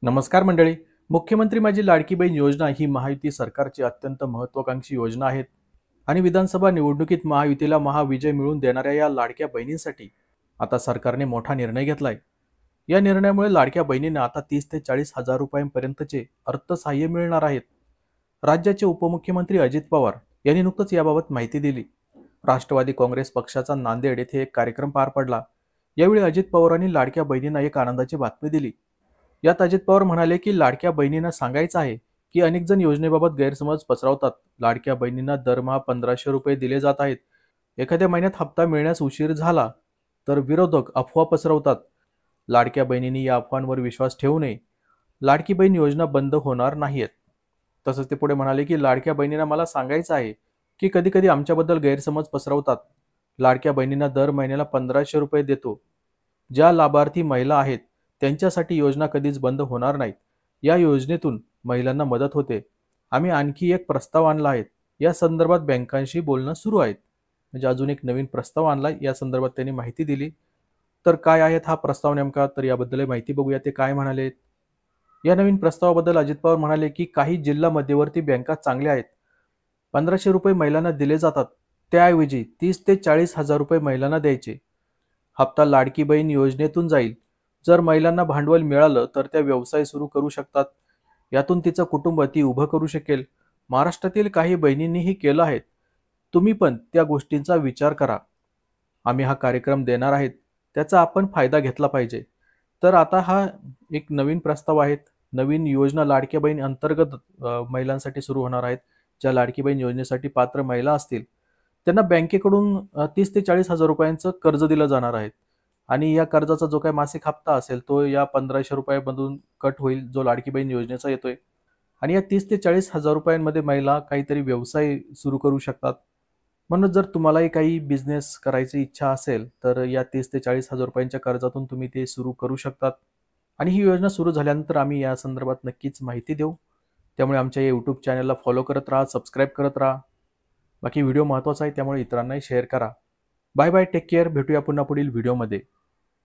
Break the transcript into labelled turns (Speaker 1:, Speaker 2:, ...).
Speaker 1: नमस्कार मंडळी. मुख्यमंत्री माझी लाडकी बहीण योजना ही महायुती सरकारची अत्यंत महत्त्वाकांक्षी योजना आहे आणि विधानसभा निवडणुकीत महायुतीला महाविजय मिळवून देणाऱ्या या लाडक्या बहिणींसाठी आता सरकारने मोठा निर्णय घेतलाय. या निर्णयामुळे लाडक्या बहिणींना आता 30 ते 40 हजार रुपयांपर्यंतचे अर्थसहाय्य मिळणार आहेत. राज्याचे उपमुख्यमंत्री अजित पवार यांनी नुकतंच याबाबत माहिती दिली. राष्ट्रवादी काँग्रेस पक्षाचा नांदेड येथे एक कार्यक्रम पार पडला. यावेळी अजित पवारांनी लाडक्या बहिणींना एक आनंदाची बातमी दिली. यात अजित पवार म्हणाले की लाडक्या बहिणींना सांगायचं आहे की अनेक जण योजनेबाबत गैरसमज पसरवतात. लाडक्या बहिणींना दरमहा 1500 रुपये दिले जात आहेत. एखाद्या महिन्यात हप्ता मिळण्यास उशीर झाला तर विरोधक अफवा पसरवतात. लाडक्या बहिणींनी या अफवांवर विश्वास ठेवू नये. लाडकी बहीण योजना बंद होणार नाहीत. तसंच ते पुढे म्हणाले की लाडक्या बहिणींना मला सांगायचं आहे की कधी कधी आमच्याबद्दल गैरसमज पसरवतात. लाडक्या बहिणींना दर महिन्याला 1500 रुपये देतो. ज्या लाभार्थी महिला आहेत त्यांच्यासाठी योजना कधीच बंद होणार नाहीत. या योजनेतून महिलांना मदत होते. आम्ही आणखी एक प्रस्ताव आणला आहे. या संदर्भात बँकांशी बोलणं सुरू आहे. म्हणजे अजून एक नवीन प्रस्ताव आणलाय, या संदर्भात त्यांनी माहिती दिली. तर काय आहेत हा प्रस्ताव नेमका, तर याबद्दल माहिती बघूया ते काय म्हणाले. या नवीन प्रस्तावाबद्दल अजित पवार म्हणाले की काही जिल्हा मध्यवर्ती बँका चांगल्या आहेत. 1500 रुपये महिलांना दिले जातात. त्याऐवजी 30 ते 40 हजार रुपये महिलांना द्यायचे. हप्ता लाडकी बहीण योजनेतून जाईल. जर महिलांना भांडवल मिळालं तर त्या व्यवसाय सुरू करू शकतात. यातून तिचं कुटुंब ती उभं करू शकेल. महाराष्ट्रातील काही बहिणींनीही केलं आहे. तुम्ही पण त्या गोष्टींचा विचार करा. आम्ही हा कार्यक्रम देणार आहेत. त्याचा आपण फायदा घेतला पाहिजे. तर आता हा एक नवीन प्रस्ताव आहे. नवीन योजना लाडक्या बहीण अंतर्गत महिलांसाठी सुरू होणार आहेत. ज्या लाडकी बहीण योजनेसाठी पात्र महिला असतील त्यांना बँकेकडून 30 ते 40 हजार रुपयांचं कर्ज दिलं जाणार आहे. आणि या कर्जाचा जो काही मासिक हप्ता असेल तो या 1500 रुपयामधून कट होईल, जो लाडकी बहीण योजनेचा येतोय. आणि या 30 ते 40 हजार रुपयांमध्ये महिला काहीतरी व्यवसाय सुरू करू शकतात. म्हणून जर तुम्हालाही काही बिझनेस करायची इच्छा असेल तर या 30 ते 40 हजार रुपयांच्या कर्जातून तुम्ही ते सुरू करू शकतात. आणि ही योजना सुरू झाल्यानंतर आम्ही या संदर्भात नक्कीच माहिती देऊ. त्यामुळे आमच्या या यूट्यूब चॅनलला फॉलो करत राहा, सबस्क्राईब करत राहा. बाकी व्हिडिओ महत्त्वाचा आहे त्यामुळे इतरांनाही शेअर करा. Bye bye, take care. भेटूया पुन्हा पुढील व्हिडिओमध्ये.